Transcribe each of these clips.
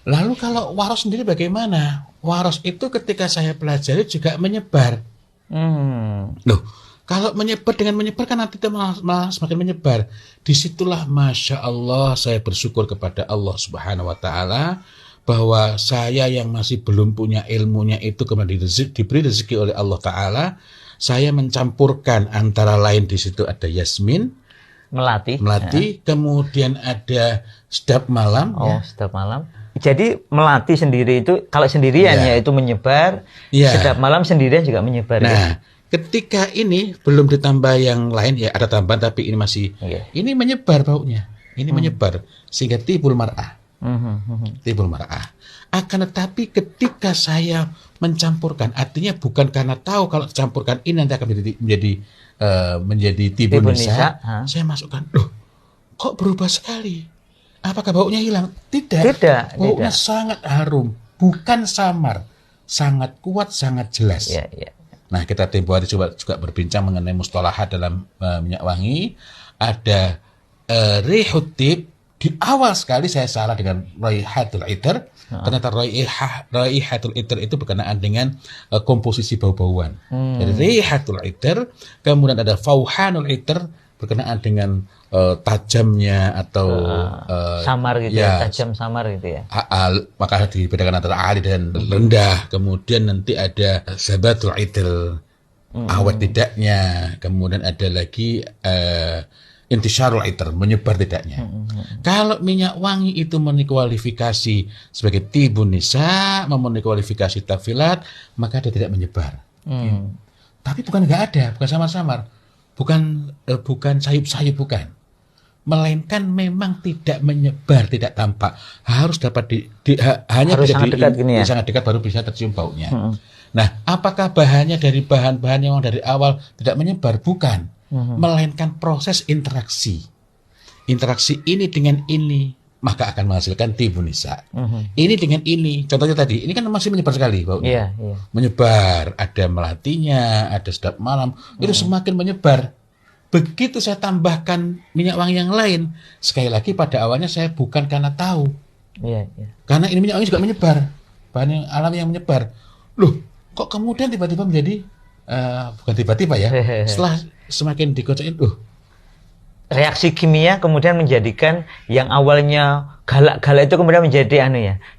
Lalu kalau waros sendiri bagaimana? Waros itu ketika saya pelajari juga menyebar. Loh, kalau menyebar dengan menyebar kan nanti malah semakin menyebar. Disitulah Masya Allah saya bersyukur kepada Allah Subhanahu Wa Taala bahwa saya yang masih belum punya ilmunya itu kemudian diberi rezeki oleh Allah Taala. Saya mencampurkan antara lain di situ ada Yasmin, melati, kemudian ada sedap malam. Sedap malam. Jadi melati sendiri itu kalau sendirian ya itu menyebar, sedap malam sendirian juga menyebar. Nah, ketika ini belum ditambah yang lain ya ada tambahan tapi ini masih ini menyebar baunya, ini menyebar sehingga tibul mar'ah, tibul mar'ah. Akan tetapi ketika saya mencampurkan, artinya bukan karena tahu kalau campurkan ini nanti akan menjadi tibul nisa, saya masukkan, loh kok berubah sekali? Apakah baunya hilang? Tidak. Baunya sangat harum, bukan samar, sangat kuat, sangat jelas. Nah, kita tempoh hari juga berbincang mengenai mustalahat dalam minyak wangi. Ada rihut tib. Di awal sekali saya salah dengan raihatul itar. Ternyata raihatul itar itu berkenaan dengan komposisi bau-bauan. Jadi raihatul itar, kemudian ada fauhanul itar berkenaan dengan tajamnya atau samar gitu tajam samar gitu ya. Maka dibedakan antara ali dan rendah. Kemudian nanti ada sabatul itar, awet tidaknya. Kemudian ada lagi intisyarul itar, menyebar tidaknya. Kalau minyak wangi itu memenuhi kualifikasi sebagai tibun nisa, memenuhi kualifikasi tafilat, maka dia tidak menyebar. Tapi bukan nggak ada, bukan samar-samar, bukan sayup-sayup, bukan. Melainkan memang tidak menyebar, tidak tampak. Harus dapat hanya harus bisa sangat dekat baru bisa tercium baunya. Nah, apakah bahannya dari bahan-bahan yang dari awal tidak menyebar? Bukan. Melainkan proses interaksi. Interaksi ini dengan ini maka akan menghasilkan tibun nisa. Ini dengan ini, contohnya tadi, ini kan masih menyebar sekali baunya. Menyebar, ada melatinya, ada sedap malam, itu semakin menyebar. Begitu saya tambahkan minyak wangi yang lain, sekali lagi pada awalnya saya bukan karena tahu. Karena ini minyak wangi juga menyebar, bahan yang alami yang menyebar. Loh, kok kemudian tiba-tiba menjadi bukan tiba-tiba ya, setelah semakin dikocokin, reaksi kimia kemudian menjadikan yang awalnya galak-galak itu kemudian menjadi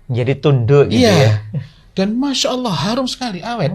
menjadi tunduk gitu ya. Dan Masya Allah harum sekali, awet.